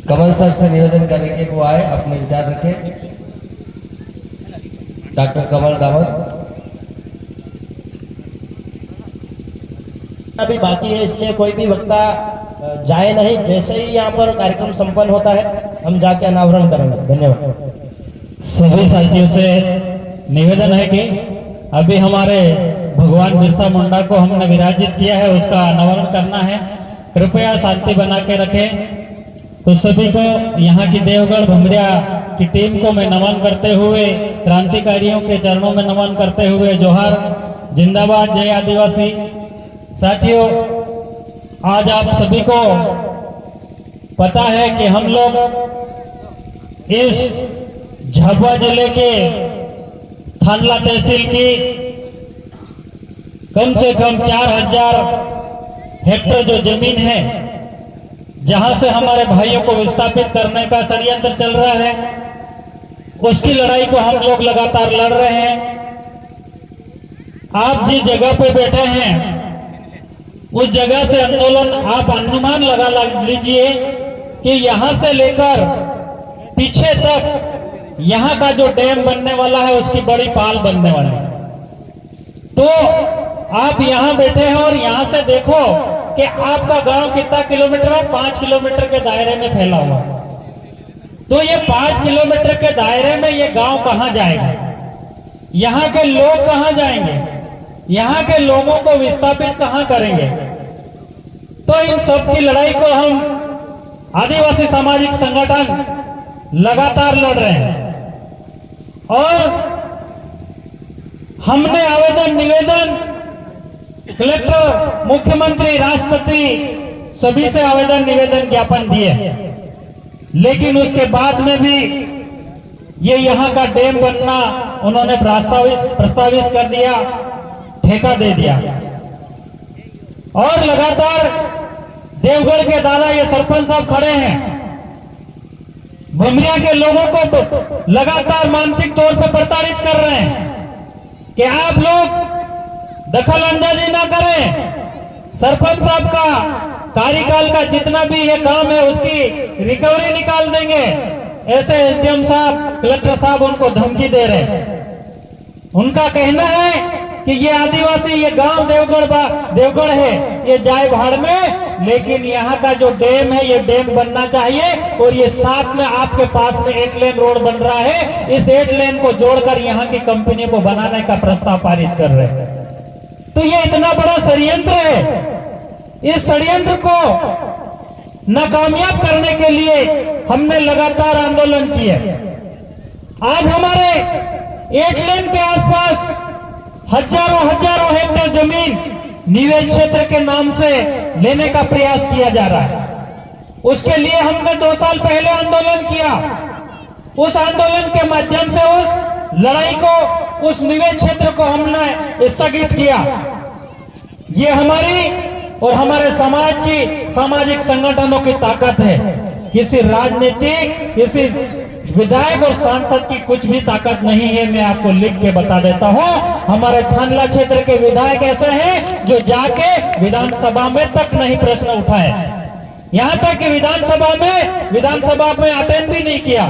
कमल sir से निवेदन करेंगे वो आए, अपने विचार रखें। डॉक्टर कमल डामर। अभी बाकी है, इसलिए कोई भी वक्ता जाए नहीं। जैसे ही यहाँ पर कार्यक्रम संपन्न होता है हम जाके अनावरण करेंगे। धन्यवाद। सभी साथियों से निवेदन है कि अभी हमारे भगवान बिरसा मुंडा को हमने विराजित किया है, उसका अनावरण करना है। कृपया शांति बना के रखें। तो सभी को, यहाँ की देवगढ़ भमरिया की टीम को मैं नमन करते हुए, क्रांतिकारियों के चरणों में नमन करते हुए जोहार, जिंदाबाद, जय आदिवासी। साथियों, आज आप सभी को पता है कि हम लोग इस झाबुआ जिले के थानला तहसील की कम से कम 4000 हेक्टेयर जो जमीन है, जहां से हमारे भाइयों को विस्थापित करने का षड्यंत्र चल रहा है, उसकी लड़ाई को हम लोग लगातार लड़ रहे हैं। आप जिस जगह पे बैठे हैं उस जगह से आंदोलन आप अनुमान लगा लीजिए कि यहां से लेकर पीछे तक यहां का जो डैम बनने वाला है उसकी बड़ी पाल बनने वाली है। तो आप यहां बैठे हैं और यहां से देखो कि आपका गांव कितना किलोमीटर है। 5 किलोमीटर के दायरे में फैला हुआ। तो ये 5 किलोमीटर के दायरे में ये गांव कहां जाएगा? यहां के लोग कहां जाएंगे? यहां के लोगों को विस्थापित कहां करेंगे? तो इन सब की लड़ाई को हम आदिवासी सामाजिक संगठन लगातार लड़ रहे हैं और हमने आवेदन, निवेदन कलेक्टर, मुख्यमंत्री, राष्ट्रपति सभी से आवेदन, निवेदन, ज्ञापन दिए, लेकिन उसके बाद में भी ये यहाँ का डैम बनना उन्होंने प्रस्तावित कर दिया, ठेका दे दिया। और लगातार देवगढ़ के दादा, ये सरपंच साहब खड़े हैं, भमरिया के लोगों को लगातार मानसिक तौर पर प्रताड़ित कर रहे हैं कि आप लोग दखल अंदाजी ना करें। सरपंच साहब का कार्यकाल का जितना भी ये काम है उसकी रिकवरी निकाल देंगे, ऐसे एसडीएम साहब, कलेक्टर साहब उनको धमकी दे रहे हैं। उनका कहना है कि ये आदिवासी, ये गांव देवगढ़ है, ये जाए भाड़ में, लेकिन यहाँ का जो डैम है ये डैम बनना चाहिए। और ये साथ में आपके पास में 8 लेन रोड बन रहा है, इस 8 लेन को जोड़कर यहाँ की कंपनी को बनाने का प्रस्ताव पारित कर रहे हैं। तो ये इतना बड़ा षड्यंत्र है। इस षड्यंत्र को नाकामयाब करने के लिए हमने लगातार आंदोलन किए। आज हमारे 8 लेन के आसपास हजारों हेक्टेयर जमीन निवेश क्षेत्र के नाम से लेने का प्रयास किया जा रहा है। उसके लिए हमने 2 साल पहले आंदोलन किया। उस आंदोलन के माध्यम से उस लड़ाई को, उस निवेश क्षेत्र को हमने स्थगित किया। ये हमारी और हमारे समाज की, सामाजिक संगठनों की ताकत है। किसी राजनीतिक, किसी विधायक और सांसद की कुछ भी ताकत नहीं है। मैं आपको लिख के बता देता हूं, हमारे थानला क्षेत्र के विधायक ऐसे हैं जो जाके विधानसभा में तक नहीं प्रश्न उठाए, यहां तक कि विधानसभा में अटेंड भी नहीं किया।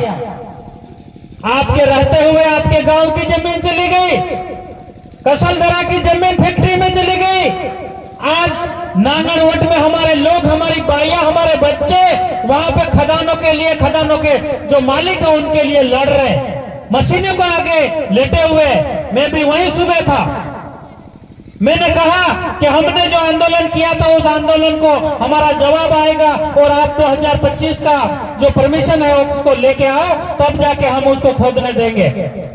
आपके रहते हुए आपके गांव की जमीन चली गई, कसलदरा की जमीन फैक्ट्री में चली गई। आज नांगरवट में हमारे लोग, हमारी बाइयां, हमारे बच्चे वहां पे खदानों के जो मालिक है उनके लिए लड़ रहे हैं, मशीनों को आगे लेटे हुए। मैं भी वहीं सुबह था। मैंने कहा कि हमने जो आंदोलन किया था उस आंदोलन को हमारा जवाब आएगा और आप 2025 का जो परमिशन है उसको लेके आओ, तब जाके हम उसको खोदने देंगे।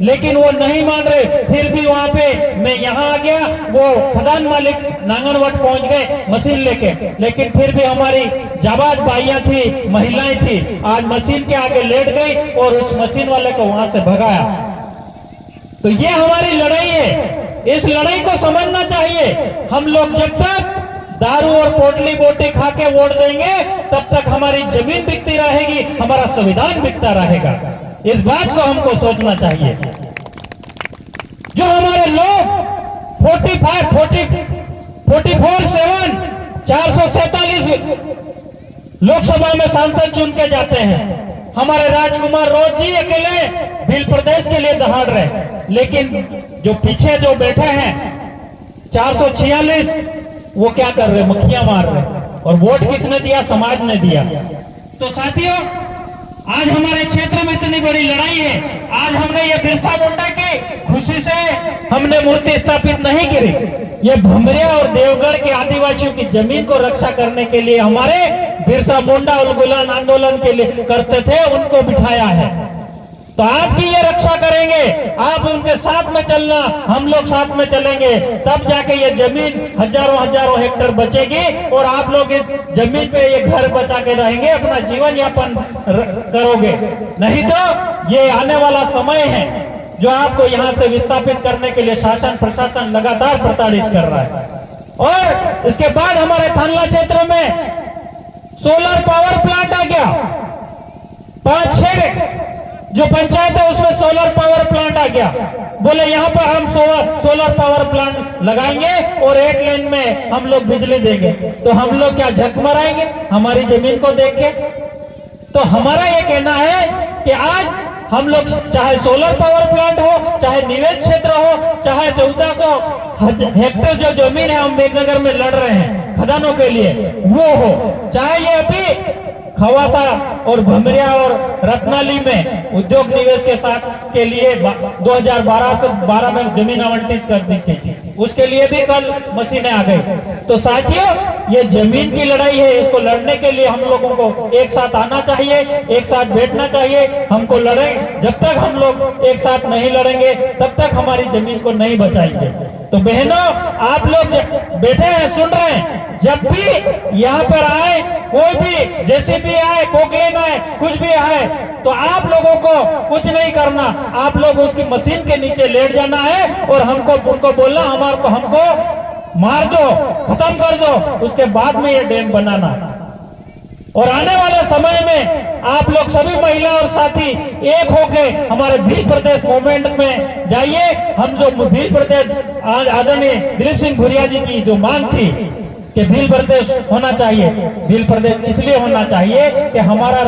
लेकिन वो नहीं मान रहे। फिर भी वहां पे मैं यहाँ आ गया, वो खदान मालिक नांगनवट पहुंच गए मशीन लेके, लेकिन फिर भी हमारी जाबाज बाइयां थी, महिलाएं थी, आज मशीन के आगे लेट गई और उस मशीन वाले को वहां से भगाया। तो ये हमारी लड़ाई है। इस लड़ाई को समझना चाहिए। हम लोग जब तक दारू और पोटली बोटी खा के वोट देंगे तब तक हमारी जमीन बिकती रहेगी, हमारा संविधान बिकता रहेगा। इस बात को हमको सोचना चाहिए। जो हमारे लोग 44, 7, 447 लोकसभा में सांसद चुन के जाते हैं। हमारे राजकुमार रोज जी अकेले भील प्रदेश के लिए दहाड़ रहे, लेकिन जो पीछे जो बैठे हैं 446 वो क्या कर रहे, मक्खियां मार रहे। और वोट किसने दिया? समाज ने दिया। तो साथियों, आज हमारे क्षेत्र में इतनी बड़ी लड़ाई है। आज हमने ये बिरसा मुंडा की खुशी से हमने मूर्ति स्थापित नहीं करी। ये भमरिया और देवगढ़ के आदिवासियों की जमीन को रक्षा करने के लिए हमारे बिरसा मुंडा उलगुलान आंदोलन के लिए करते थे, उनको बिठाया है। तो आपकी ये रक्षा करेंगे, आप उनके साथ में चलना, हम लोग साथ में चलेंगे, तब जाके ये जमीन हजारों हेक्टेयर बचेगी और आप लोग इस जमीन पे ये घर बचा के रहेंगे, अपना जीवन यापन करोगे। नहीं तो ये आने वाला समय है जो आपको यहाँ से विस्थापित करने के लिए शासन प्रशासन लगातार प्रताड़ित कर रहा है। और इसके बाद हमारे थानला क्षेत्र में सोलर पावर प्लांट आ गया। 5-6 जो पंचायत है उसमें सोलर पावर प्लांट आ गया। बोले यहाँ पर हम सोलर पावर प्लांट लगाएंगे और एक लाइन में हम लोग बिजली देंगे। तो हम लोग क्या झक मराएंगे हमारी जमीन को देख के? तो हमारा ये कहना है कि आज हम लोग चाहे सोलर पावर प्लांट हो, चाहे निवेश क्षेत्र हो, चाहे 1400 हेक्टेयर जो जमीन है हम मेघनगर में लड़ रहे हैं खदानों के लिए, वो हो, चाहे ये अभी खवासा और भमरिया और रत्नाली में उद्योग निवेश के साथ के लिए 2012 से 12 में जमीन आवंटित कर दी थी, उसके लिए भी कल मशीनें आ गई। तो साथियों, ये जमीन की लड़ाई है, इसको लड़ने के लिए हम लोगों को एक साथ आना चाहिए, एक साथ बैठना चाहिए। हमको लड़े, जब तक हम लोग एक साथ नहीं लड़ेंगे तब तक हमारी जमीन को नहीं बचाएंगे। तो बहनों, आप लोग बैठे हैं, सुन रहे हैं, जब भी यहाँ पर आए, कोई भी जेसीबी आए, कोकलेन आए, कुछ भी आए, तो आप लोगों को कुछ नहीं करना, आप लोग उसकी मशीन के नीचे लेट जाना है और हमको उनको बोलना हमको मार दो, खत्म कर दो, उसके बाद में ये डैम बनाना। और आने वाले समय में आप लोग सभी महिला और साथी एक होके हमारे भील प्रदेश मूवमेंट में जाइए। हम जो भील प्रदेश आदरणीय दिलीप सिंह भुरिया जी की जो मांग थी कि भील प्रदेश होना चाहिए, भील प्रदेश इसलिए होना चाहिए कि हमारा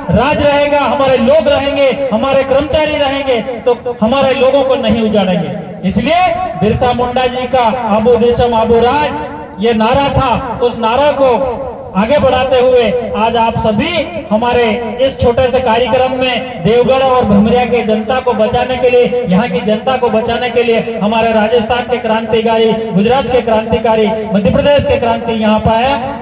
राज रहेगा, हमारे लोग रहेंगे, हमारे कर्मचारी रहेंगे, तो हमारे लोगों को नहीं उजाड़ेंगे। इसलिए बिरसा मुंडा जी का आबो देशम आबो राज ये नारा था, उस नारा को आगे बढ़ाते हुए आज आप सभी हमारे इस छोटे से कार्यक्रम में देवगढ़ और भमरिया के जनता को बचाने के लिए, यहाँ की जनता को बचाने के लिए हमारे राजस्थान के क्रांतिकारी, गुजरात के क्रांतिकारी, मध्य प्रदेश के क्रांति यहाँ पर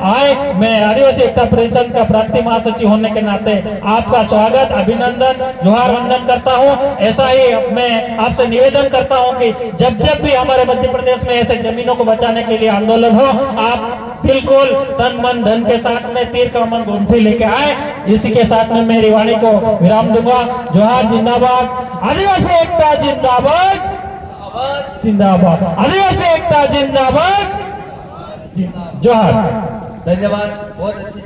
आए। मैं आदिवासी एकता परिषद का प्रांतीय महासचिव होने के नाते आपका स्वागत, अभिनंदन, जोहार वंदन करता हूँ। ऐसा ही मैं आपसे निवेदन करता हूँ कि जब जब भी हमारे मध्य प्रदेश में ऐसे जमीनों को बचाने के लिए आंदोलन हो, आप बिल्कुल तन मन धन के साथ में तीर कमन गुंठी लेके आए। इसी के साथ में मेरी वाणी को विराम दूंगा। जोहार, जिंदाबाद, आदिवासी एकता जिंदाबाद, जिंदाबाद, आदिवासी एकता जिंदाबाद, जोहार। धन्यवाद, बहुत अच्छी